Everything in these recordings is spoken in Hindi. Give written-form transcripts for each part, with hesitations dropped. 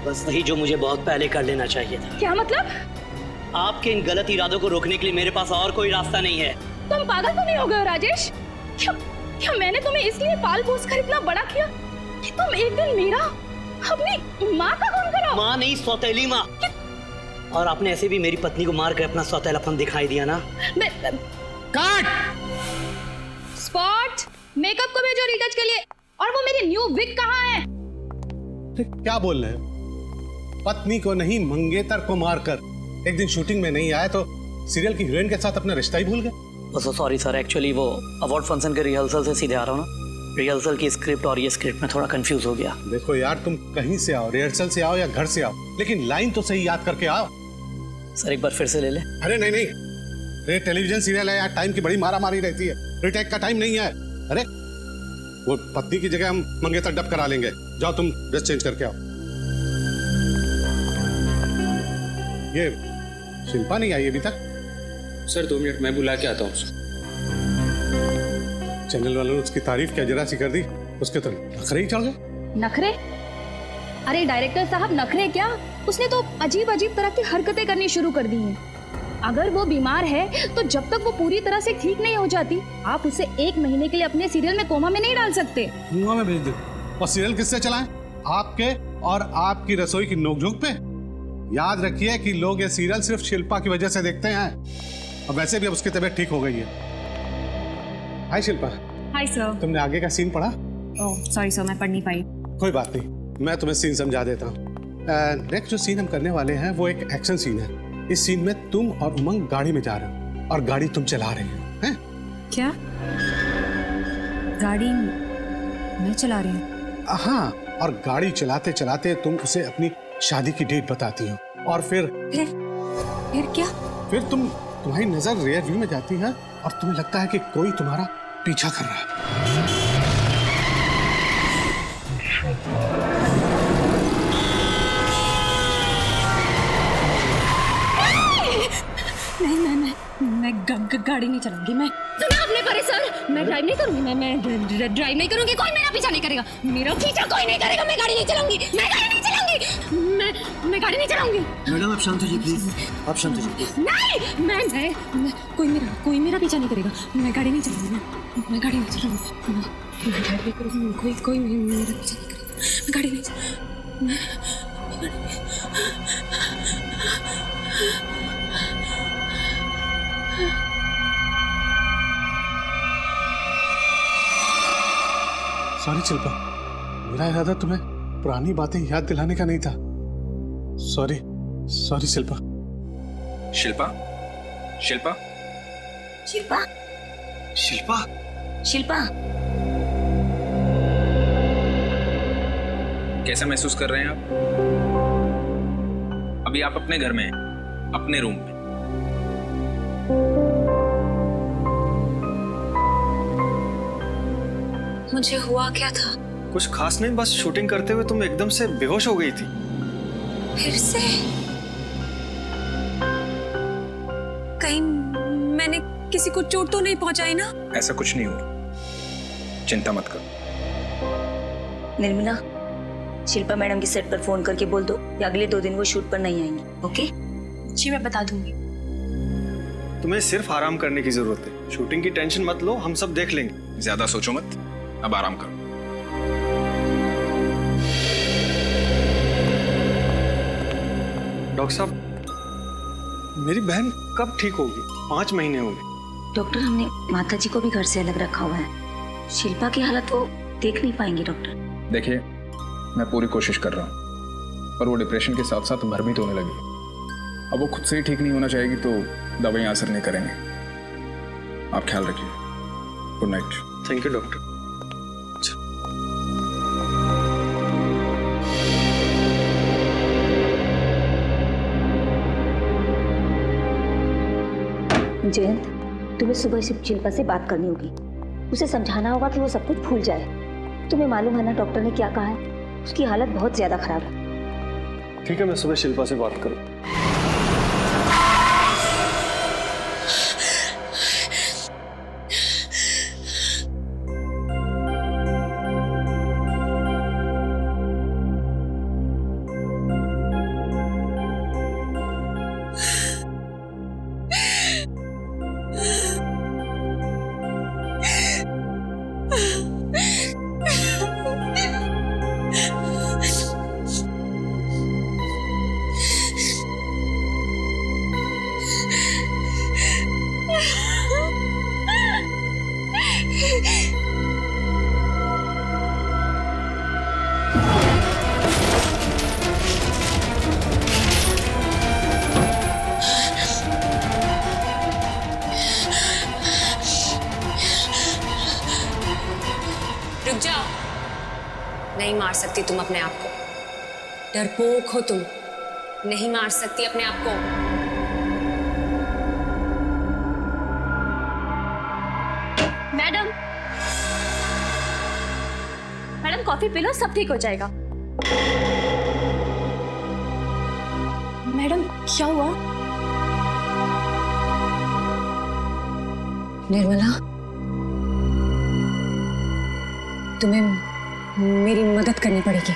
बस वही जो मुझे बहुत पहले कर लेना चाहिए था। क्या मतलब? आपके इन गलत इरादों को रोकने के लिए मेरे पास और कोई रास्ता नहीं है। तुम पागल तो नहीं हो गए हो राजेश? क्या मैंने तुम्हें इसलिए पाल पोस कर इतना बड़ा किया कि तुम एक दिन मेरा अपनी माँ का खून करो? माँ नहीं, सौतेली माँ। और आपने ऐसे भी मेरी पत्नी को मार कर अपना सौतेलापन दिखाई दिया ना। काट! स्पॉट, मेकअप को भेजो रिटच के लिए। और वो मेरी न्यू विग कहाँ है? क्या बोल रहे हो? पत्नी को नहीं मंगेतर को मारकर एक दिन शूटिंग में नहीं आया तो सीरियल की हीरोइन के साथ अपना रिश्ता ही भूल गए। सॉरी सर, एक्चुअली वो अवार्ड फंक्शन के रिहर्सल से सीधे आ रहा हूँ ना। रिहर्सल की स्क्रिप्ट और ये स्क्रिप्ट में थोड़ा कंफ्यूज हो गया। देखो यार, तुम कहीं से आओ, रिहर्सल से आओ या घर से आओ, लेकिन लाइन तो सही याद करके आओ। सर एक बार फिर से ले ले। अरे नहीं नहीं, ये टेलीविजन सीरियल है यार, टाइम की बड़ी मारा मारी रहती है, रिटेक का टाइम नहीं है। अरे वो पत्नी की जगह हम मंगेतर डब करा लेंगे। जाओ तुम ड्रेस चेंज करके आओ। ये शिल्पा नहीं आई अभी तक? सर 2 मिनट, मैं बुला के आता हूँ। चैनल वालों ने उसकी तारीफ क्या जरा सी कर दी, उसके तो नखरे ही चढ़ गए। नखरे? अरे डायरेक्टर साहब, नखरे क्या, उसने तो अजीब अजीब तरह की हरकतें करनी शुरू कर दी हैं। अगर वो बीमार है तो जब तक वो पूरी तरह से ठीक नहीं हो जाती, आप उसे 1 महीने के लिए अपने सीरियल में कोमा में नहीं डाल सकते। कोमा में भेज दो। और सीरियल किससे चलाएं? आपके और आपकी रसोई की नोकझोंक पे? याद रखिए कि लोग ये सीरियल सिर्फ शिल्पा की वजह से देखते हैं, और वैसे भी अब उसकी तबीयत ठीक हो गई है। हाय शिल्पा। Hi sir. तुमने आगे का सीन पढ़ा? ओह सॉरी सर, मैं पढ़ नहीं पाई। कोई बात नहीं, मैं तुम्हें सीन समझा देता हूँ। नेक्स्ट जो सीन हम करने वाले हैं वो एक एक्शन सीन है। इस सीन में तुम और उमंग गाड़ी में जा रहे हो और गाड़ी तुम चला रहे हो, हैं? क्या? गाड़ी मैं चला रही हूँ? हाँ, और गाड़ी चलाते चलाते तुम उसे अपनी शादी की डेट बताती हो, और फिर क्या? फिर तुम्हारी नजर रियर व्यू में जाती है और तुम्हें लगता है कि कोई तुम्हारा पीछा कर रहा है। मैं गाड़ी नहीं चलाऊंगी। मैं सुना आपने परेशान? मैं ड्राइव नहीं करूंगी। मैं ड्राइव नहीं करूंगी। कोई मेरा पीछा नहीं करेगा। मेरा पीछा कोई नहीं करेगा। मैं गाड़ी नहीं चलाऊंगी। मैं गाड़ी नहीं चलाऊंगी। मैं गाड़ी नहीं चलाऊंगी। मैडम आप शांत हो जाइए प्लीज, आप शांत हो जाइए। नहीं, मैं कोई मेरा पीछा नहीं करेगा। मैं गाड़ी नहीं चलाऊंगी। मैं गाड़ी नहीं चलाऊंगी। मैं ड्राइव नहीं करूंगी। कोई मेरा पीछा नहीं करेगा। मैं गाड़ी नहीं चलाऊंगी। सॉरी शिल्पा, मेरा इरादा तुम्हें पुरानी बातें याद दिलाने का नहीं था। सॉरी शिल्पा। शिल्पा, शिल्पा, शिल्पा, शिल्पा, शिल्पा, कैसा महसूस कर रहे हैं आप? अभी आप अपने घर में हैं, अपने रूम में। मुझे हुआ क्या था? कुछ खास नहीं, बस शूटिंग करते हुए तुम एकदम से बेहोश हो गई थी। फिर से? कहीं मैंने किसी को चोट तो नहीं पहुंचाई ना? ऐसा कुछ नहीं हुआ, चिंता मत करो। निर्मला, शिल्पा मैडम की सेट पर फोन करके बोल दो कि अगले 2 दिन वो शूट पर नहीं आएंगी। ओके? जी मैं बता दूंगी। तुम्हें सिर्फ आराम करने की जरूरत है, शूटिंग की टेंशन मत लो, हम सब देख लेंगे। ज्यादा सोचो मत, अब आराम करो। डॉक्टर साहब, मेरी बहन कब ठीक होगी? 5 महीने हो गए। डॉक्टर, हमने माता जी को भी घर से अलग रखा हुआ है। शिल्पा की हालत वो देख नहीं पाएंगे डॉक्टर। देखिए, मैं पूरी कोशिश कर रहा हूँ, पर वो डिप्रेशन के साथ साथ भ्रमित होने लगी। अब वो खुद से ही ठीक नहीं होना चाहेगी तो दवाइयाँ असर नहीं करेंगे। आप ख्याल रखिए। Good night. Thank you doctor. Jayant, तुम्हें सुबह से शिल्पा से बात करनी होगी। उसे समझाना होगा कि वो सब कुछ भूल जाए। तुम्हें मालूम है ना डॉक्टर ने क्या कहा है? उसकी हालत बहुत ज्यादा खराब है। ठीक है, मैं सुबह शिल्पा से बात करूँ। मार सकती तुम अपने आप को। डरपोक हो तुम, नहीं मार सकती अपने आप को। Madam, madam coffee P low, सब ठीक हो जाएगा। मैडम क्या हुआ? निर्मला, तुम्हें मेरी मदद करनी पड़ेगी।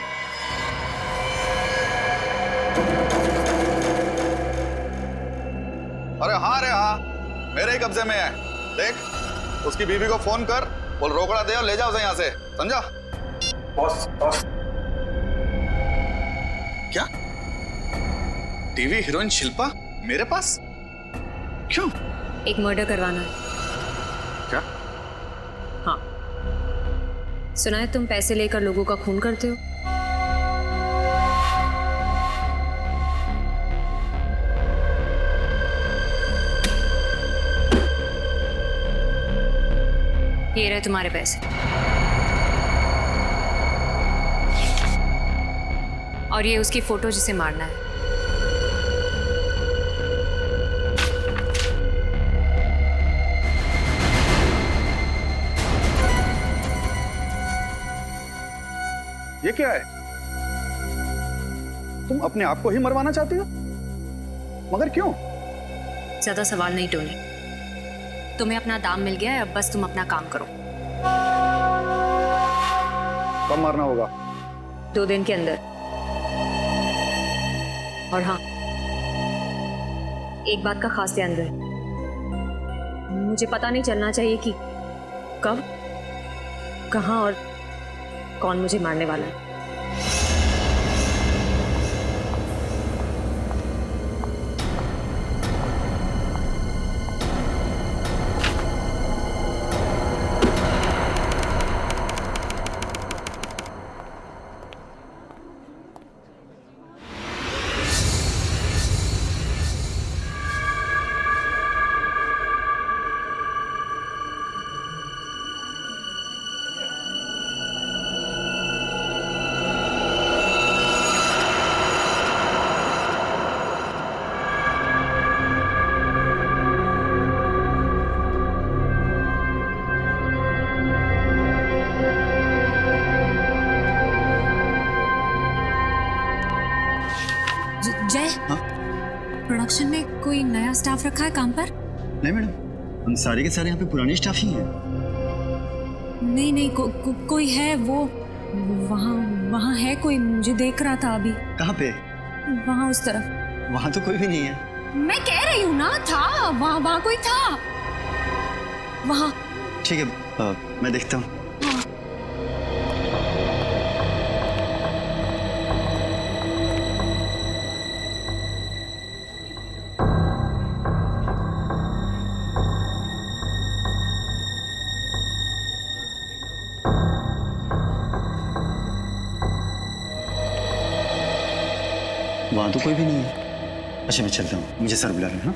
अरे हाँ, मेरे ही कब्जे में है। देख, उसकी बीवी को फोन कर, बोल रोकड़ा दे और ले जाओ उसे यहाँ से, समझा? बॉस क्या? टीवी हीरोइन शिल्पा मेरे पास? क्यों? एक मर्डर करवाना है। क्या? हाँ, सुना है तुम पैसे लेकर लोगों का खून करते हो। ये रहे तुम्हारे पैसे, और ये उसकी फोटो जिसे मारना है। ये क्या है? तुम अपने आप को ही मरवाना चाहती हो? मगर क्यों? ज्यादा सवाल नहीं टोनी, तुम्हें अपना दाम मिल गया है, अब बस तुम अपना काम करो। कब मारना होगा? 2 दिन के अंदर। और हाँ, एक बात का खास ध्यान रहे, मुझे पता नहीं चलना चाहिए कि कब, कहाँ और कौन मुझे मारने वाला है। जय, प्रोडक्शन में कोई नया स्टाफ रखा है काम पर? नहीं मैडम, हम सारे के सारे यहाँ पे पुराने स्टाफ ही हैं। नहीं, कोई है, वो वहाँ है कोई, मुझे देख रहा था अभी। कहाँ पे? वहाँ उस तरफ। वहाँ तो कोई भी नहीं है। मैं कह रही हूँ ना, था वहाँ कोई था वहाँ। ठीक है, मैं देखता हूँ। वहाँ तो कोई भी नहीं है। अच्छा मैं चलता हूँ, मुझे सर बुला रहे हैं। हाँ?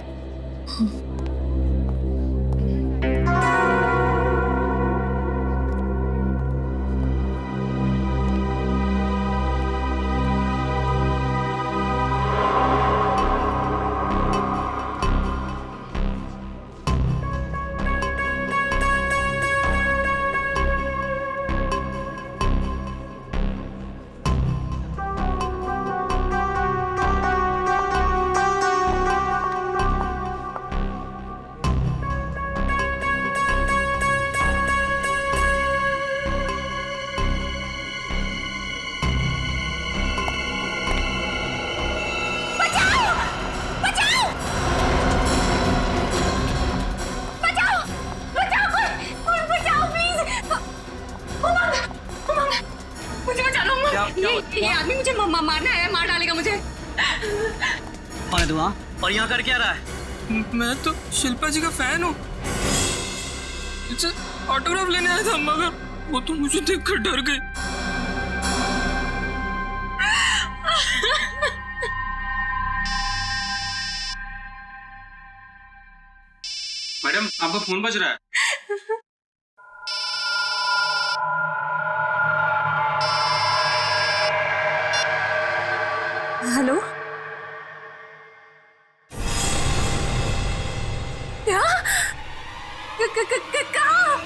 ये आदमी मुझे मारना है, मार डालेगा मुझे। कौन है तू? और यहाँ कर क्या रहा है? मैं तो शिल्पा जी का फैन हूँ, इससे ऑटोग्राफ लेने आया था, मगर वो तो मुझे देखकर डर गई। मैडम आपका फोन बज रहा है। हेलो, क्या कहाँ?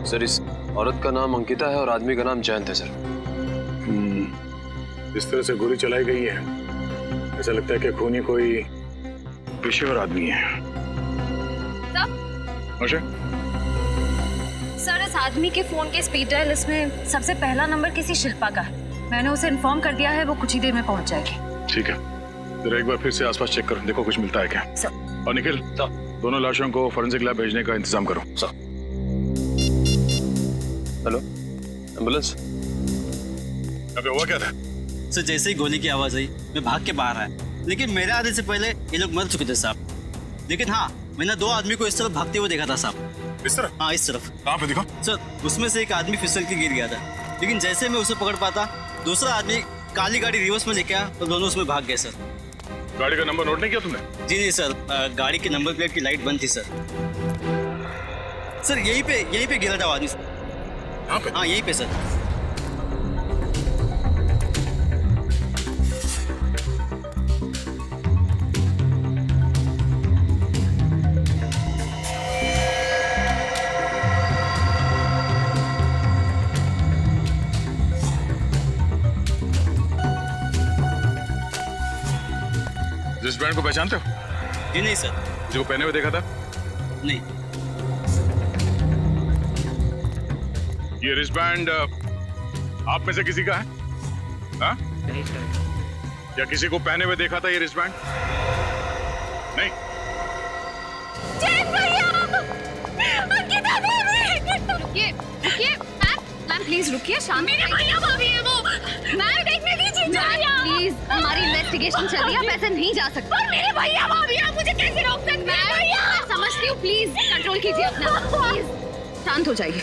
सर, इस औरत का नाम अंकिता है और आदमी का नाम जयंत है सर। इस तरह से गोली चलाई गई है, ऐसा लगता है कि खूनी कोई पेशेवर आदमी है। सर, इस आदमी के फोन के स्पीड डायल लिस्ट में सबसे पहला नंबर किसी शिल्पा का है। मैंने उसे इन्फॉर्म कर दिया है, वो कुछ ही देर में पहुंच जाएगी। ठीक है, जरा एक बार फिर से आसपास चेक करो, देखो कुछ मिलता है क्या। सर। और निखिल, दोनों लाशों को फॉरेंसिक लैब भेजने का इंतजाम करो। सर। Hello, ambulance. अबे हुआ क्या था? सर, जैसे ही गोली की आवाज आई मैं भाग के बाहर आया, लेकिन मेरे आने से पहले ये लोग मर चुके थे साहब। लेकिन हाँ, मैंने 2 आदमी को इस तरफ भागते हुए देखा था साहब। इस तरफ? हाँ, इस तरफ। कहाँ पे दिखा? सर, उसमें से एक आदमी फिसल के गिर गया था, लेकिन जैसे मैं उसे पकड़ पाता, दूसरा आदमी काली गाड़ी रिवर्स में लेके आया तो दोनों उसमें भाग गए सर। गाड़ी का नंबर नोट नहीं किया तुमने? जी नहीं सर, गाड़ी की नंबर प्लेट की लाइट बंद थी सर। सर, यहीं पे गिरा था वो आदमी। हाँ, यहीं पे सर। रिस्टबैंड को पहचानते हो? जी नहीं सर। जो पहने हुए देखा था? नहीं। ये रिस्टबैंड आप में से किसी का है? हाँ? नहीं सर। या किसी को पहने हुए देखा था ये रिस्टबैंड? नहीं। रुकिए मैम प्लीज रुकिए। शांत मेरे भैया भाभी है वो। मैम देखने दीजिए प्लीज, हमारी इन्वेस्टिगेशन चल रही है, आप ऐसे नहीं जा सकते। पर मेरे भैया भाभी है, मुझे कैसे रोक सकते हैं? मैं समझती हूँ, प्लीज कंट्रोल कीजिए अपना, प्लीज शांत हो जाइए।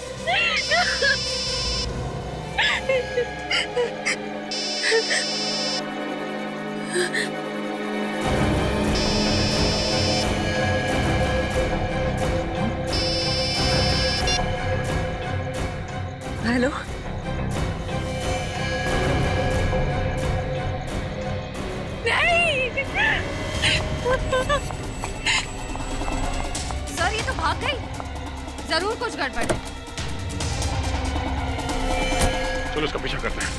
हेलो, सर ये तो भाग गई, जरूर कुछ गड़बड़ है। चलो इसका पीछा करते हैं।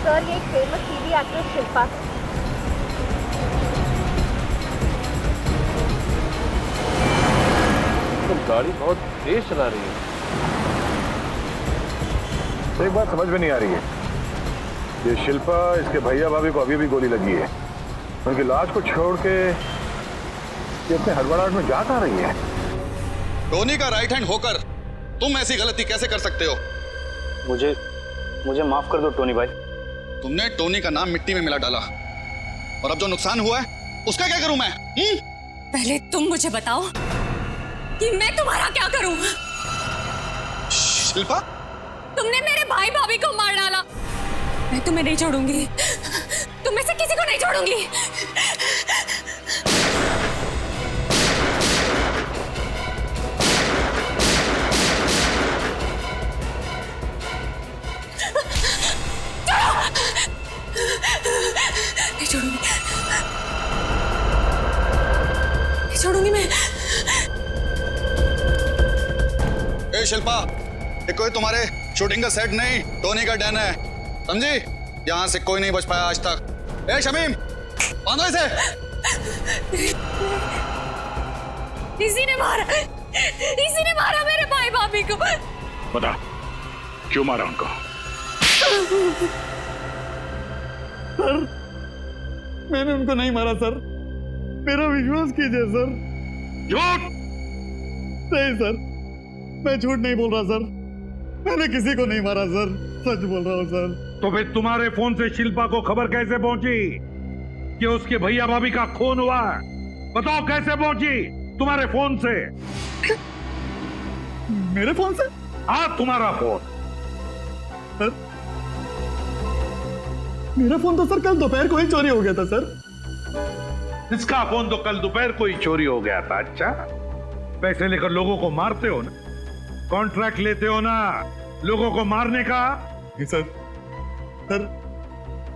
सर, ये एक फेमस टीवी एक्ट्रेस शिल्पा। तो गाड़ी बहुत तेज चला रही है। एक बात समझ में नहीं आ रही है, ये शिल्पा, इसके भैया भाभी को अभी भी गोली लगी है, उनकी लाश को छोड़ के ये अपने हड़बड़ाहट में जा कहाँ रही है? टोनी का राइट हैंड होकर तुम ऐसी गलती कैसे कर सकते हो? मुझे माफ कर दो टोनी भाई। तुमने टोनी का नाम मिट्टी में मिला डाला, और अब जो नुकसान हुआ है उसका क्या करूं मैं? पहले तुम मुझे बताओ कि मैं तुम्हारा क्या करूं? शिल्पा, तुमने मेरे भाई भाभी को मार डाला, मैं तुम्हें नहीं छोड़ूंगी, तुम में से किसी को नहीं छोड़ूंगी। नहीं छोड़ूंगी, नहीं छोड़ूंगी मैं। ए शिल्पा, ये कोई तुम्हारे शूटिंग का सेट नहीं, टोनी का डैन है, समझी? यहाँ से कोई नहीं बच पाया आज तक। ए शमीम, बांधो इसे। इसी ने मारा मेरे भाई भाभी को। बता, क्यों मारा उनको? सर, मैंने उनको नहीं मारा सर, मेरा विश्वास कीजिए सर। झूठ! नहीं सर, मैं झूठ नहीं बोल रहा सर, मैंने किसी को नहीं मारा सर, सच बोल रहा हूँ सर। तो फिर तुम्हारे फोन से शिल्पा को खबर कैसे पहुंची कि उसके भैया भाभी का खून हुआ? बताओ कैसे पहुंची तुम्हारे फोन से? मेरे फोन से? हाँ, तुम्हारा फोन। सर, मेरा फोन तो सर कल दोपहर को ही चोरी हो गया था सर। इसका फोन तो कल दोपहर को ही चोरी हो गया था। अच्छा, पैसे लेकर लोगों को मारते हो ना, कॉन्ट्रैक्ट लेते हो ना लोगों को मारने का? सर, सर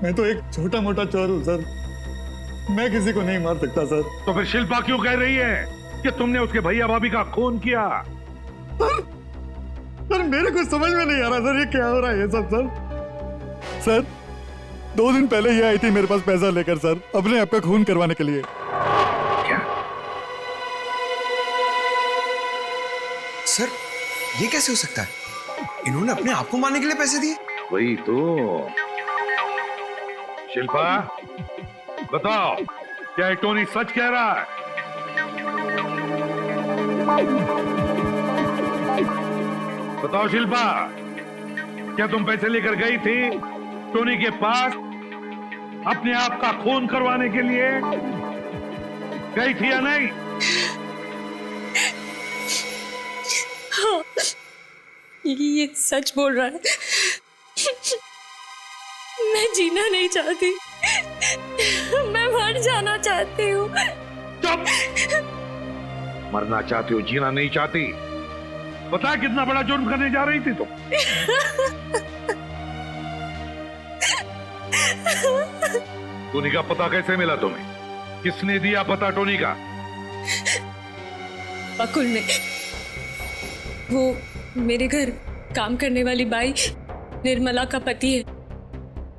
मैं तो एक छोटा मोटा चोर हूं सर, मैं किसी को नहीं मार सकता सर। तो फिर शिल्पा क्यों कह रही है कि तुमने उसके भैया भाभी का खून किया? सर मेरे कुछ समझ में नहीं आ रहा सर, ये क्या हो रहा है ये सब सर। सर 2 दिन पहले ये आई थी मेरे पास पैसा लेकर सर, अपने आप का खून करवाने के लिए। क्या? सर ये कैसे हो सकता है? इन्होंने अपने आप को मारने के लिए पैसे दिए? वही तो। शिल्पा बताओ, क्या टोनी सच कह रहा है? बताओ शिल्पा, क्या तुम पैसे लेकर गई थी टोनी के पास अपने आप का खून करवाने के लिए? गई थी या नहीं? हाँ, ये सच बोल रहा है। मैं जीना नहीं चाहती, मैं मर जाना चाहती हूँ। चुप! मरना चाहती हो, जीना नहीं चाहती? पता है कितना बड़ा जुर्म करने जा रही थी तुम? टोनी का पता कैसे मिला तुम्हें? किसने दिया पता टोनी का? बकुल ने। वो मेरे घर काम करने वाली बाई निर्मला का पति है।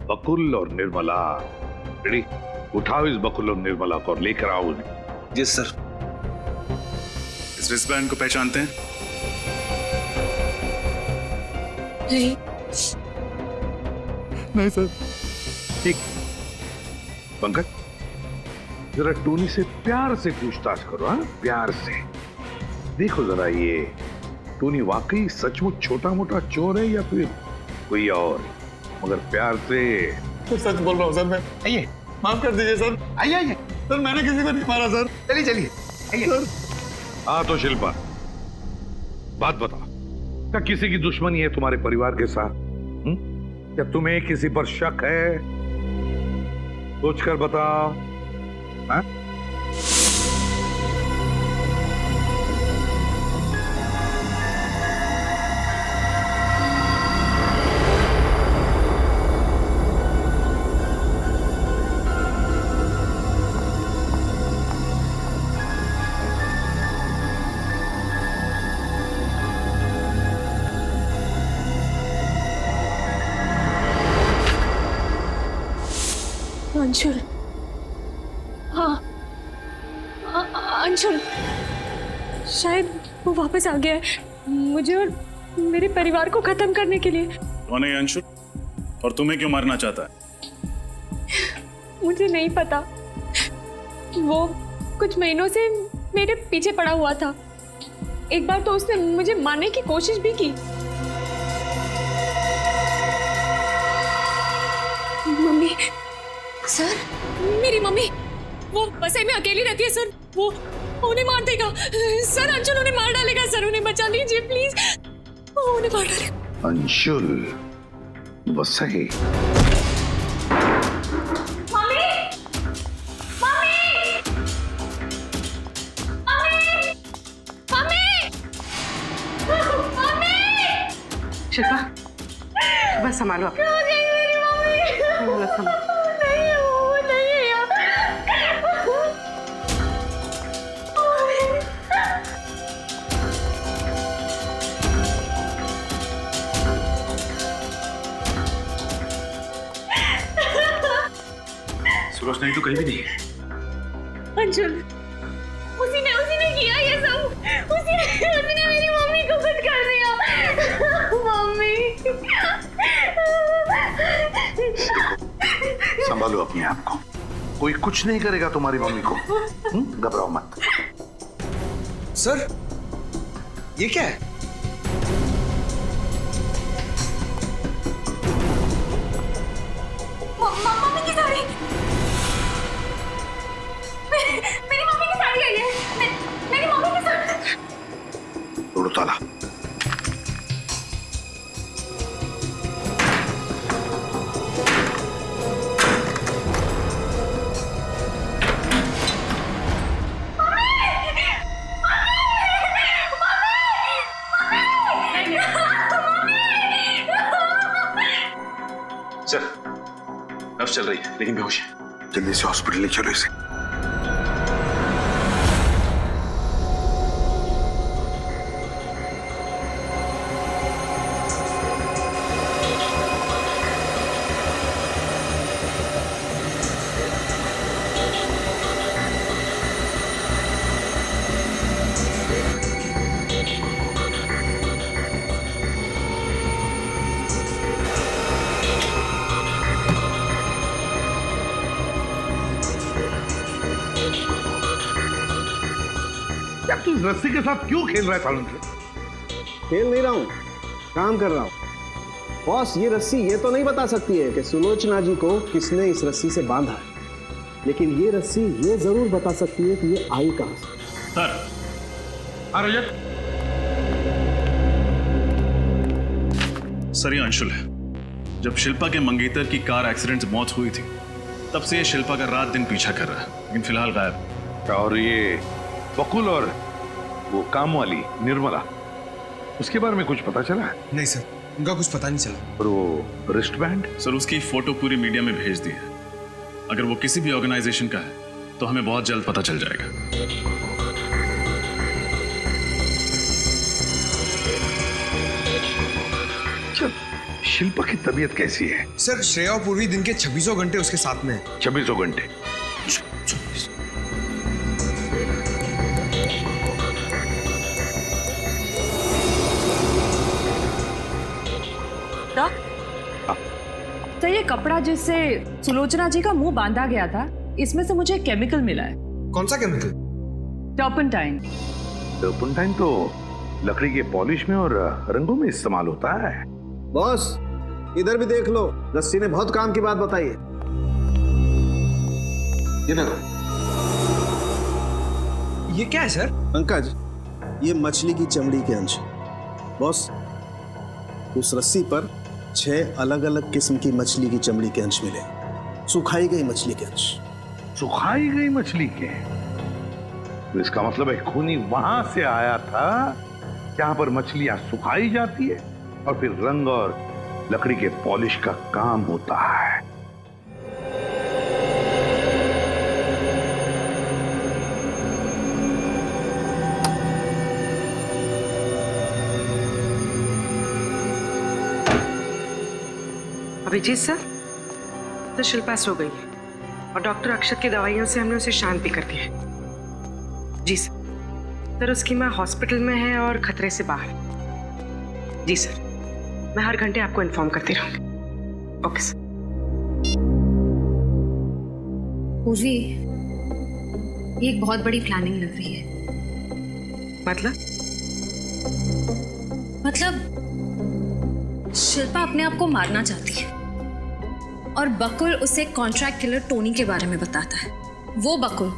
बकुल और निर्मला? रेडी, उठाओ इस बकुल और निर्मला को और लेकर आओ उन्हें। जी सर। इस रिस्टबैंड को पहचानते हैं? नहीं। नहीं सर। ठीक, पंकज जरा टोनी से प्यार से पूछताछ करो। हाँ, प्यार से देखो जरा, ये टोनी वाकई सचमुच छोटा मोटा चोर है या फिर कोई और? मगर प्यार से। तो सच बोल रहा हूँ सर मैं। आइए, माफ कर दीजिए सर। आइए आइए सर, मैंने किसी को नहीं मारा सर। चलिए चलिए आइए सर। हाँ तो शिल्पा, बात बताओ, क्या किसी की दुश्मनी है तुम्हारे परिवार के साथ? क्या तुम्हें किसी पर शक है? सोचकर बताओ। हाँ? अंशुल, हाँ अंशुल, शायद वो वापस आ गया है मुझे और मेरे परिवार को खत्म करने के लिए। कौन है अंशुल और तुम्हें क्यों मारना चाहता है? मुझे नहीं पता, वो कुछ महीनों से मेरे पीछे पड़ा हुआ था। एक बार तो उसने मुझे मारने की कोशिश भी की। मम्मी, सर, मेरी मम्मी वो बसे में अकेली रहती है सर, वो उन्हें मार देगा सर। अंशुल उन्हें मार डालेगा सर, उन्हें बचा लीजिए प्लीज, वो उन्हें मार डालेगा। अंशुल वसई? शिल्पा, बस संभालो आप। सूरज नहीं तो कहीं भी नहीं है। अंशुल, उसी ने किया ये सब, उसी ने मेरी मम्मी को कुछ कर दिया। मम्मी, संभालो अपने आप को, कोई कुछ नहीं करेगा तुम्हारी मम्मी को। घबराओ मत। सर, ये क्या है? मेरी मम्मी की साड़ी आई है। मेरी मम्मी की साड़ी। तोड़ो ताला। सर, नर्स चल रही है लेकिन बेहोश है। जल्दी से हॉस्पिटल ले चलो इसे। यार तू इस रस्सी के साथ क्यों खेल रहा है सालों से? खेल नहीं रहा हूँ, काम कर रहा हूँ। बॉस, ये रस्सी ये तो नहीं बता सकती है कि सुलोचना जी को किसने इस रस्सी से बांधा है, लेकिन ये रस्सी ये जरूर बता सकती है कि ये आई कहां से। सर, रजत। सर, ये अंशुल है। जब शिल्पा के मंगेतर की कार एक्सीडेंट से मौत हुई थी, तब से ये शिल्पा का रात दिन पीछा कर रहा है, लेकिन फिलहाल गायब। और ये बकुल और वो काम वाली निर्मला, उसके बारे में कुछ पता चला? नहीं सर, उनका कुछ पता नहीं चला। और वो रिस्ट बैंड? सर, उसकी फोटो पूरी मीडिया में भेज दी है। अगर वो किसी भी ऑर्गेनाइजेशन का है तो हमें बहुत जल्द पता चल जाएगा। शिल्पा की तबीयत कैसी है? सर, श्रेया और पूर्वी दिन के 26 घंटे उसके साथ में है। 26 घंटे? तो ये कपड़ा जिससे सुलोचना जी का मुंह बांधा गया था, इसमें से मुझे केमिकल मिला है। कौन सा केमिकल? टर्पेंटाइन। टर्पेंटाइन तो लकड़ी के पॉलिश में और रंगों में इस्तेमाल होता है। बॉस, इधर भी देख लो, रस्सी ने बहुत काम की बात बताई है। ये देखो। ये क्या है सर? पंकज, ये मछली की चमड़ी के अंश। बॉस, उस रस्सी पर 6 अलग अलग किस्म की मछली की चमड़ी के अंश मिले, सुखाई गई मछली के अंश। सुखाई गई मछली के? तो इसका मतलब है खूनी वहां से आया था जहां पर मछलियां सुखाई जाती है और फिर रंग और लकड़ी के पॉलिश का काम होता है। अभिजीत सर, तो शिल्पा सो गई है और डॉक्टर अक्षत की दवाइयों से हमने उसे शांत भी कर दिया है। जी सर, उसकी माँ हॉस्पिटल में है और खतरे से बाहर। जी सर, मैं हर घंटे आपको इन्फॉर्म करती रहूंगी। Okay sir. पूर्वी, ये एक बहुत बड़ी प्लानिंग लग रही है। मतलब शिल्पा अपने आप को मारना चाहती है और बकुल उसे कॉन्ट्रैक्ट किलर टोनी के बारे में बताता है। वो बकुल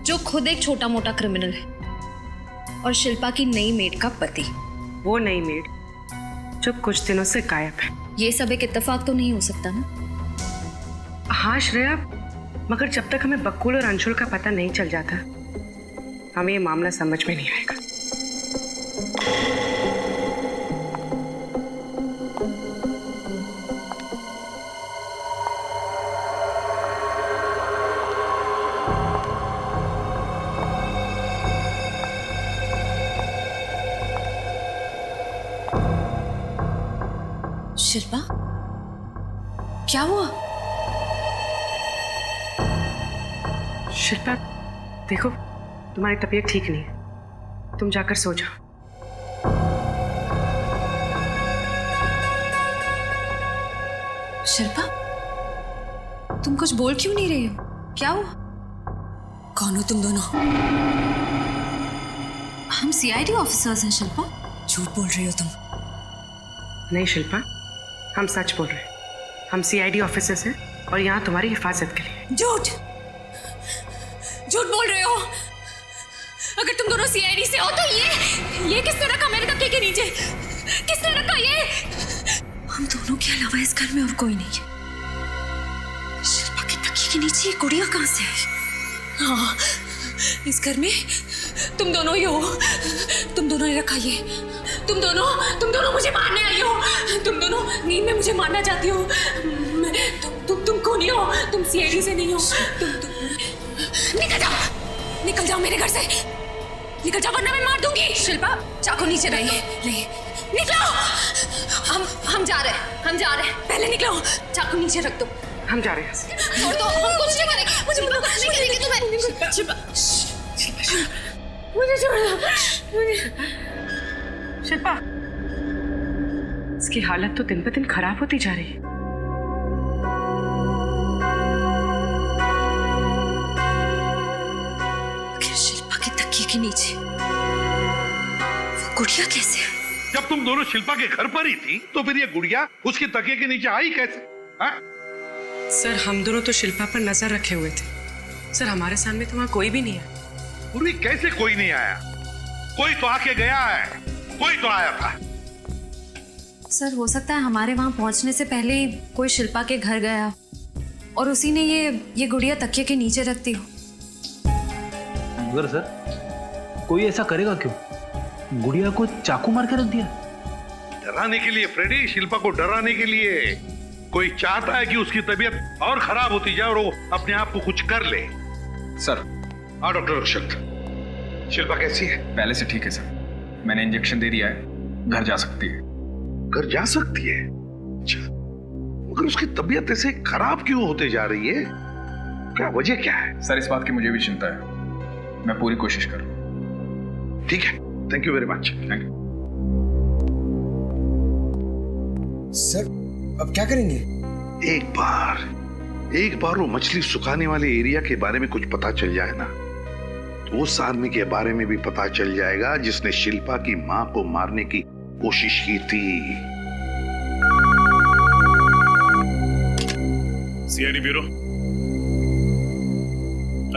जो खुद एक छोटा मोटा क्रिमिनल है और शिल्पा की नई मेड का पति। वो नई मेड जो कुछ दिनों से गायब है। ये सब एक इत्तेफाक तो नहीं हो सकता ना? हाँ श्रेया, मगर जब तक हमें बकुल और अंशुल का पता नहीं चल जाता, हमें ये मामला समझ में नहीं आएगा। शिल्पा, क्या हुआ? शिल्पा, देखो तुम्हारी तबीयत ठीक नहीं है, तुम जाकर सो जाओ। शिल्पा, तुम कुछ बोल क्यों नहीं रही हो? क्या हुआ? कौन हो तुम दोनों? हम सीआईडी ऑफिसर्स हैं शिल्पा। झूठ बोल रही हो तुम। नहीं शिल्पा, हम सच बोल रहे हैं। हम सीआईडी ऑफिसर्स हैं और यहाँ तुम्हारी हिफाजत के लिए। झूठ झूठ बोल रहे हो। अगर तुम दोनों सीआईडी से हो तो ये किसने रखा मेरे तकिए के नीचे? किसने रखा ये? हम दोनों के अलावा इस घर में और कोई नहीं है। शिल्पा के तकिए के नीचे ये गुड़िया कहाँ से आई? हाँ, इस घर में तुम दोनों ही हो। तुम दोनों ने रखा ये। तुम दोनों मुझे मारने आई हो। तुम दोनों नींद में मुझे मारना चाहती हो। तुम खूनी हो। तुम सीआईडी से नहीं हो। तुम निकल जाओ मेरे घर से। निकल जाओ वरना मैं मार दूंगी। शिल्पा चाकू नीचे ले निकलो। हम जा रहे हैं। पहले निकलो। चाकू नीचे रख दो। हम जा रहे हैं। और तो हम कुछ नहीं करेंगे। मुझे कुछ नहीं करेंगे तुम्हें। मुझे छोड़ दो। शिल्पा, इसकी हालत तो दिन ब दिन खराब होती जा रही है। शिल्पा के तकिए के नीचे वो गुड़िया कैसे? जब तुम दोनों शिल्पा के घर पर ही थी तो फिर ये गुड़िया उसके तकिए के नीचे आई कैसे? सर, हम दोनों तो शिल्पा पर नजर रखे हुए थे। सर, हमारे सामने तो वहाँ कोई भी नहीं है। पूर्वी, कैसे कोई नहीं आया? कोई तो आके गया है। कोई तो आया था। सर, हो सकता है हमारे वहाँ पहुँचने से पहले कोई शिल्पा के घर गया और उसी ने ये गुड़िया तकिए के नीचे रखती हो। मगर सर, कोई ऐसा करेगा क्यों? गुड़िया को चाकू मार के रख दिया। डराने के लिए फ्रेडी, शिल्पा को डराने के लिए। कोई चाहता है कि उसकी तबीयत और खराब होती जाए और वो अपने आप को कुछ कर ले। सर। हाँ डॉक्टर अक्षत, शिल्पा कैसी है? पहले से ठीक है सर। मैंने इंजेक्शन दे दिया है, घर जा सकती है। घर जा सकती है? अच्छा, मगर उसकी तबीयत ऐसे खराब क्यों होते जा रही है? क्या वजह क्या है? सर, इस बात की मुझे भी चिंता है। मैं पूरी कोशिश कर रहा हूँ। ठीक है, thank you very much. Thank you sir. अब क्या करेंगे? एक बार वो मछली सुखाने वाले एरिया के बारे में कुछ पता चल जाए ना, तो उस आदमी के बारे में भी पता चल जाएगा जिसने शिल्पा की मां को मारने की कोशिश की थी। CID bureau.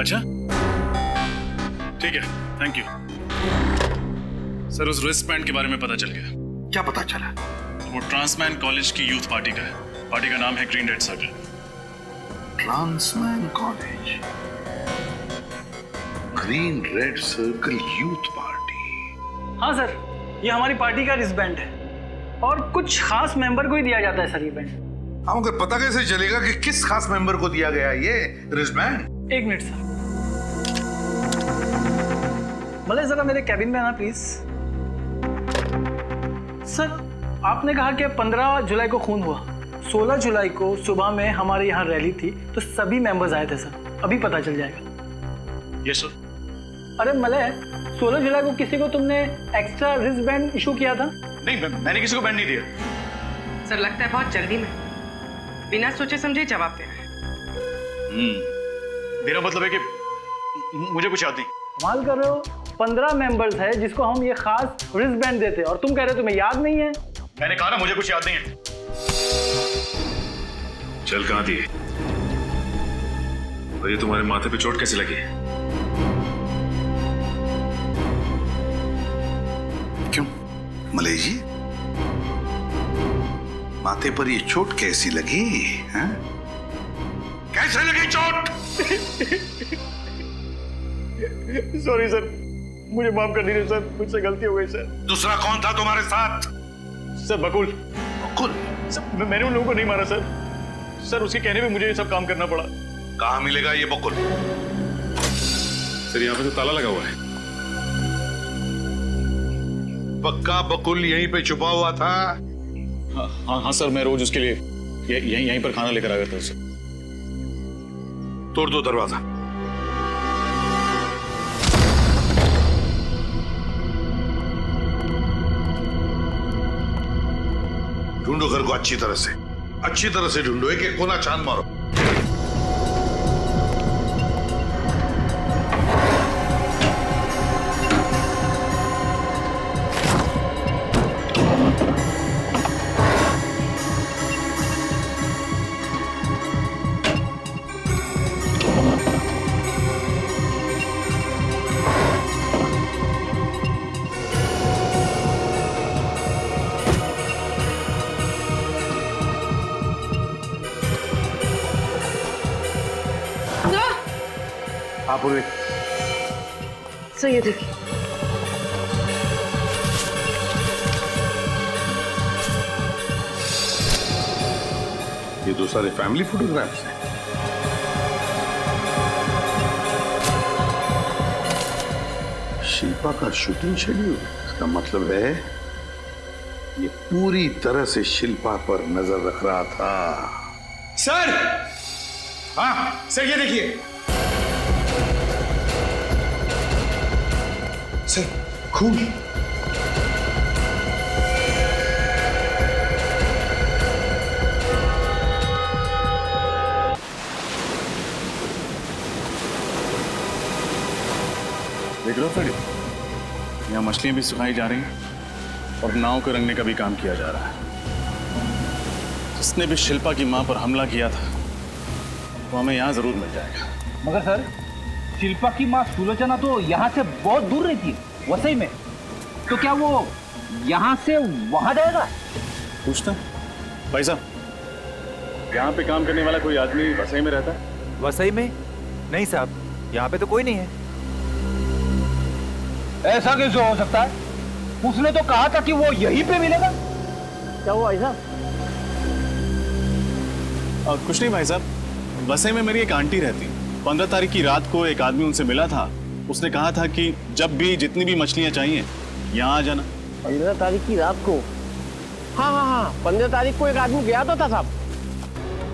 अच्छा, ठीक है, थैंक यू। सर, उस रिस्ट बैंड के बारे में पता चल गया। क्या पता चला? वो ट्रांसमैन कॉलेज की यूथ पार्टी का है। पार्टी का नाम है green red circle. Transman college, green red circle youth party. हाँ सर, ये हमारी पार्टी का रिस्टबैंड है और कुछ खास मेंबर को ही दिया जाता है सर ये बैंड। हाँ, मगर पता कैसे चलेगा कि किस खास मेंबर को दिया गया ये रिस्टबैंड? एक मिनट सर। मलय जरा मेरे कैबिन में आना प्लीज। सर, आपने कहा कि 15 जुलाई को खून हुआ। 16 जुलाई को सुबह में हमारे यहाँ रैली थी तो सभी मेंबर्स आए थे सर। अभी पता चल जाएगा। Yes sir. अरे मलय, 16 जुलाई को किसी को तुमने एक्स्ट्रा रिस्ट बैंड इशू किया था? नहीं, मैंने किसी को बैंड नहीं दिया। सर, लगता है बहुत जल्दी में बिना सोचे समझे जवाब दे रहा है। मेरा मतलब है कि मुझे कुछ याद नहीं। कमाल कर रहे हो, 15 मेंबर्स है जिसको हम ये खास रिस्ट बैंड देते और तुम कह रहे हो तुम्हें याद नहीं है। मैंने कहा ना मुझे कुछ याद नहीं है। चल कहां दिए? और ये तुम्हारे माथे पे चोट कैसे लगी? क्यों मलय जी, माथे पर ये चोट कैसी लगी? हैं? कैसे लगी चोट? सॉरी सर, मुझे माफ कर दीजिए सर, मुझसे गलती हो गई सर। दूसरा कौन था तुम्हारे साथ? सर, बकुल। बकुल? सर, मैंने उन लोगों को नहीं मारा सर। सर, उसके कहने पे मुझे ये सब काम करना पड़ा। कहाँ मिलेगा ये बकुल? सर, यहाँ पे तो ताला लगा हुआ है। पक्का बकुल यहीं पे छुपा हुआ था? हाँ सर, मैं रोज उसके लिए यहीं पर खाना लेकर आ गया था सर। तोड़ दो दरवाजा। ढूंढो घर को अच्छी तरह से ढूंढो, एक एक कोना छान मारो। हाँ पूर्वी। सर ये देखिए। ये तो सारे फैमिली फोटोग्राफ्स हैं। शिल्पा का शूटिंग शेड्यूल, इसका मतलब है ये पूरी तरह से शिल्पा पर नजर रख रहा था। सर, हाँ सर ये देखिए। सर खून। देख लो फ्रेडी, यहाँ मछलियां भी सुखाई जा रही हैं और नाव को रंगने का भी काम किया जा रहा है। जिसने भी शिल्पा की मां पर हमला किया था वो हमें यहाँ जरूर मिल जाएगा। मगर सर, शिल्पा की माँ सुलोचना तो यहाँ से बहुत दूर रहती है, वसई में। तो क्या वो यहाँ से वहां जाएगा? पूछता भाई साहब, यहाँ पे काम करने वाला कोई आदमी वसई में रहता है? वसई में? नहीं साहब, यहाँ पे तो कोई नहीं है। ऐसा कैसे हो सकता है? उसने तो कहा था कि वो यहीं पे मिलेगा। क्या हुआ ऐसा? कुछ नहीं भाई साहब, वसई में मेरी एक आंटी रहती। 15 तारीख की रात को एक आदमी उनसे मिला था। उसने कहा था कि जब भी जितनी भी मछलियां चाहिए यहाँ आ जाना। 15 तारीख की रात को? हाँ 15 तारीख को एक आदमी गया तो था साहब।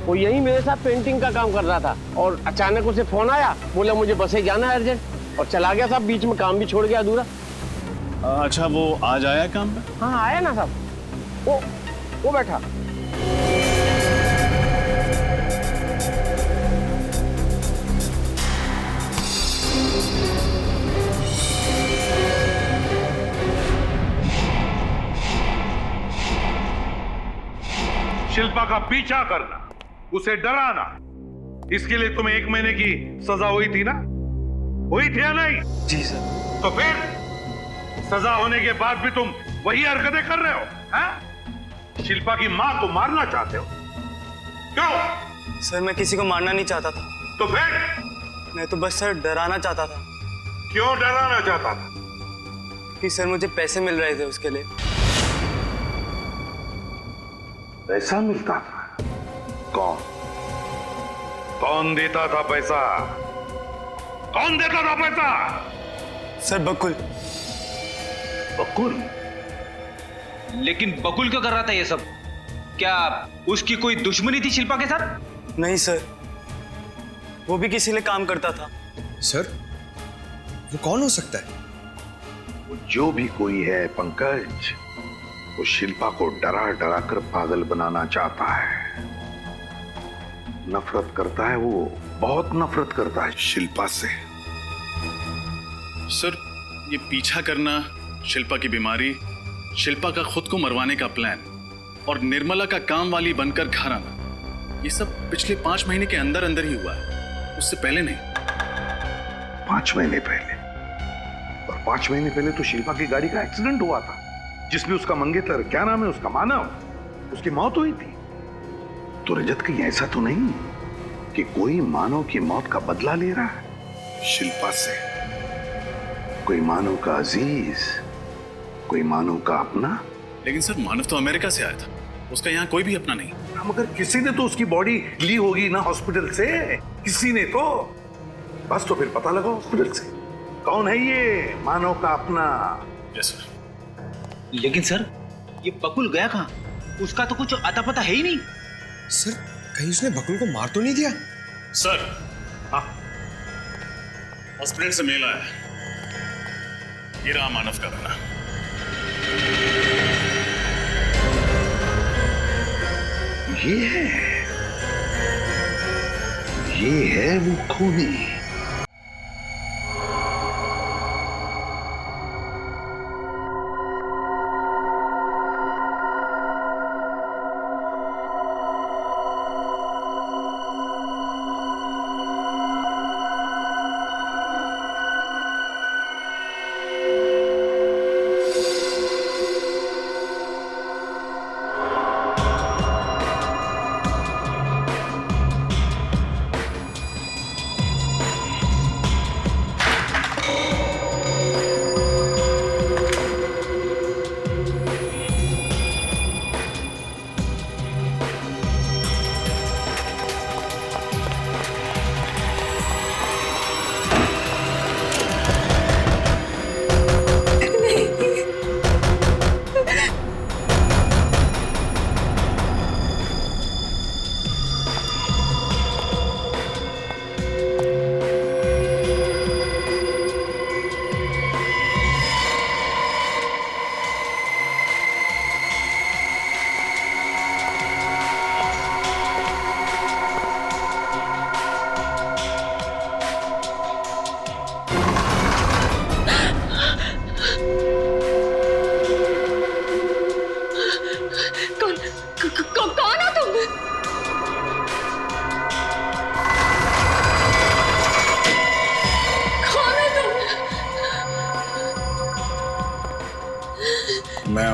वो यही मेरे साथ पेंटिंग का काम कर रहा था और अचानक उसे फोन आया, बोला मुझे बसे जाना है अर्जेंट, और चला गया साहब। बीच में काम भी छोड़ गया अधूरा। अच्छा, वो आज आया काम पे? हाँ आया ना साहब, वो बैठा। शिल्पा का पीछा करना, उसे डराना, इसके लिए तुम्हें 1 महीने की सजा हुई थी ना? हुई थी या नहीं? जी सर। तो फिर सजा होने के बाद भी तुम वही हरकतें कर रहे हो? हाँ? शिल्पा की मां को मारना चाहते हो? क्यों? सर मैं किसी को मारना नहीं चाहता था। तो फिर? मैं तो बस सर डराना चाहता था। क्यों डराना चाहता था? कि सर मुझे पैसे मिल रहे थे उसके लिए। पैसा मिलता था? कौन देता था पैसा? कौन देता था पैसा? सर बकुल। बकुल? लेकिन बकुल क्यों कर रहा था ये सब? क्या उसकी कोई दुश्मनी थी शिल्पा के साथ? नहीं सर, वो भी किसी लिए काम करता था। सर वो कौन हो सकता है? वो जो भी कोई है पंकज, वो शिल्पा को डरा डरा कर पागल बनाना चाहता है। नफरत करता है, वो बहुत नफरत करता है शिल्पा से। सर ये पीछा करना, शिल्पा की बीमारी, शिल्पा का खुद को मरवाने का प्लान और निर्मला का काम वाली बनकर घर आना, ये सब पिछले 5 महीने के अंदर अंदर ही हुआ है, उससे पहले नहीं। 5 महीने पहले? और 5 महीने पहले तो शिल्पा की गाड़ी का एक्सीडेंट हुआ था, जिसमें उसका मंगेतर, क्या नाम है उसका, मानव, उसकी मौत हुई थी। तो रजत कहीं ऐसा तो नहीं कि कोई मानव की मौत का बदला ले रहा है शिल्पा से? कोई मानव का अजीज, कोई मानव का अपना? लेकिन सर मानव तो अमेरिका से आया था, उसका यहाँ कोई भी अपना नहीं। मगर किसी ने तो उसकी बॉडी ली होगी ना हॉस्पिटल से, किसी ने तो। बस तो फिर पता लगा हॉस्पिटल से कौन है ये मानव का अपना। Yes sir. लेकिन सर ये बकुल गया कहाँ? उसका तो कुछ अता पता है ही नहीं। सर कहीं उसने बकुल को मार तो नहीं दिया? सर हॉस्पिटल से मेल आया, ये रहा मानव का बना। ये है वो खूनी।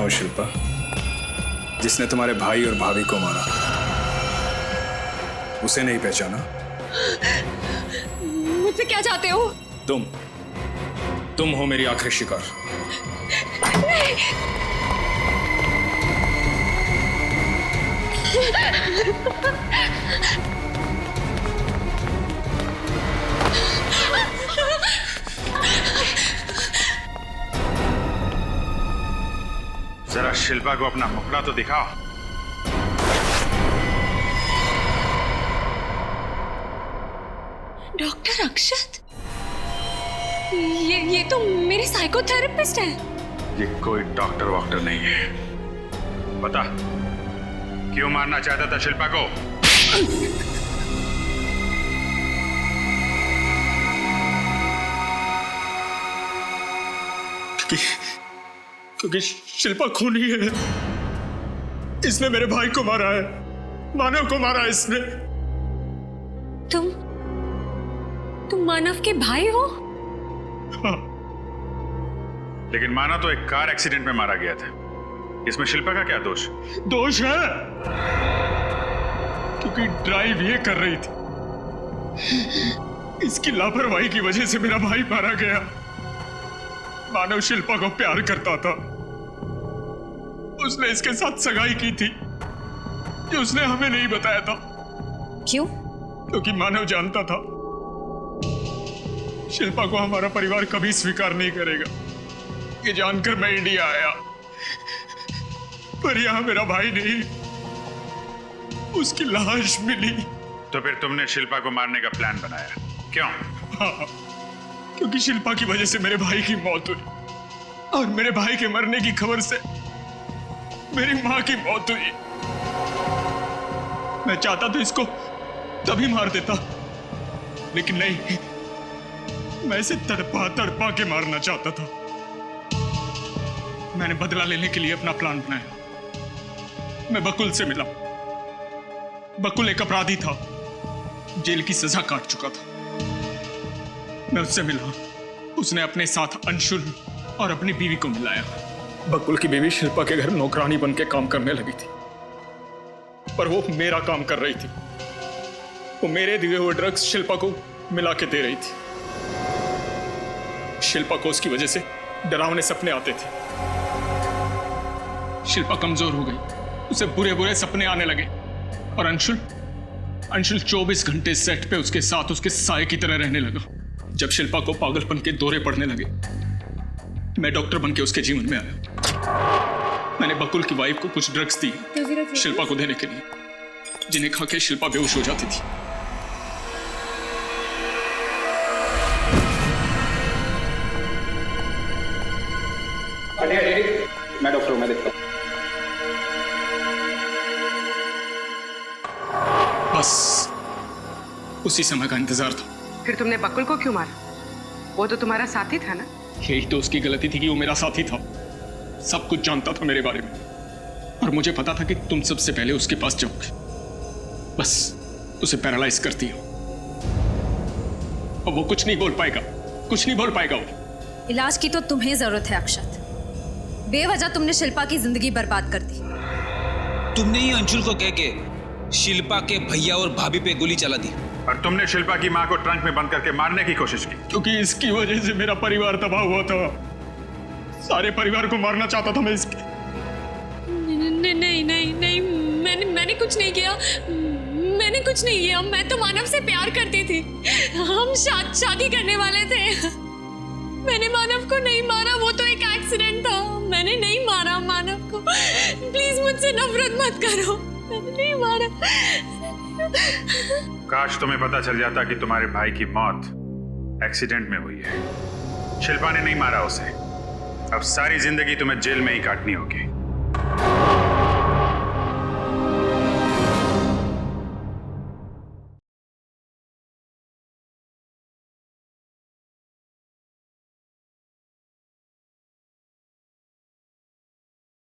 हो शिल्पा, जिसने तुम्हारे भाई और भाभी को मारा, उसे नहीं पहचाना? मुझसे क्या चाहते हो? तुम हो मेरी आखिरी शिकार। जरा शिल्पा को अपना मुखड़ा तो दिखाओ। डॉक्टर अक्षत, ये तो मेरे साइकोथेरेपिस्ट है। ये कोई डॉक्टर वॉक्टर नहीं है। बता, क्यों मारना चाहता था शिल्पा को? क्योंकि शिल्पा खूनी है। इसने मेरे भाई को मारा है, मानव को मारा है इसने। तुम मानव के भाई हो? हाँ। लेकिन मानव तो एक कार एक्सीडेंट में मारा गया था। इसमें शिल्पा का क्या दोष? दोष है क्योंकि ड्राइव ये कर रही थी। इसकी लापरवाही की वजह से मेरा भाई मारा गया। मानव शिल्पा को प्यार करता था। उसने इसके साथ सगाई की थी, जो उसने हमें नहीं बताया था। क्यों? क्योंकि मानव जानता था शिल्पा को हमारा परिवार कभी स्वीकार नहीं करेगा। ये जानकर मैं इंडिया आया, पर यहां मेरा भाई नहीं, उसकी लाश मिली। तो फिर तुमने शिल्पा को मारने का प्लान बनाया, क्यों? हाँ, क्योंकि शिल्पा की वजह से मेरे भाई की मौत हुई, और मेरे भाई के मरने की खबर से मेरी मां की मौत हुई। मैं चाहता तो इसको तभी मार देता, लेकिन नहीं, मैं इसे तड़पा तड़पा के मारना चाहता था। मैंने बदला लेने के लिए अपना प्लान बनाया। मैं बकुल से मिला। बकुल एक अपराधी था, जेल की सजा काट चुका था। मैं उससे मिला। उसने अपने साथ अंशुल और अपनी बीवी को मिलाया। बकुल की बीवी शिल्पा के घर नौकरानी बन के काम करने लगी थी, पर वो मेरा काम कर रही थी। वो मेरे दिए हुए ड्रग्स शिल्पा को मिला के दे रही थी। शिल्पा को उसकी वजह से डरावने सपने आते थे। शिल्पा कमजोर हो गई, उसे बुरे बुरे सपने आने लगे। और अंशुल 24 घंटे सेट पे उसके साथ उसके साए की तरह रहने लगा। जब शिल्पा को पागलपन के दौरे पड़ने लगे, मैं डॉक्टर बन के उसके जीवन में आया। मैंने बकुल की वाइफ को कुछ ड्रग्स दी शिल्पा को देने के लिए, जिन्हें खा के शिल्पा बेहोश हो जाती थी। मैं डॉक्टर हूं, मैं देखता हूं। बस उसी समय का इंतजार था। फिर तुमने बकुल को क्यों मारा? वो तो तुम्हारा साथी था ना? यही तो उसकी गलती थी कि वो मेरा साथी था। सब कुछ जानता था मेरे बारे में, और मुझे पता था कि तुम सबसे पहले उसके पास जाओगे। बस उसे पैरालाइज कर दिया। अब वो कुछ नहीं बोल पाएगा, कुछ नहीं बोल पाएगा वो। इलाज की तो तुम्हें जरूरत है अक्षत। बेवजह तुमने शिल्पा की जिंदगी बर्बाद कर दी। तुमने ही अंशुल को कह के शिल्पा के भैया और भाभी पे गोली चला दी, और तुमने शिल्पा की मां को ट्रंक में बंद करके मारने की कोशिश की। क्योंकि इसकी वजह से मेरा परिवार तबाह हुआ था। सारे परिवार को मारना चाहता था मैं इसके। नहीं, मैंने कुछ नहीं किया। मैंने कुछ नहीं किया। मैं तो मानव से प्यार करती थी। हम शादी करने वाले थे। मैंने मानव को नहीं मारा, वो तो एक एक्सीडेंट था। मैंने नहीं मारा मानव को। प्लीज मुझसे नफरत मत करो, मैंने नहीं मारा। काश तुम्हें पता चल जाता कि तुम्हारे भाई की मौत एक्सीडेंट में हुई है। शिल्पा ने नहीं मारा उसे। अब सारी जिंदगी तुम्हें जेल में ही काटनी होगी।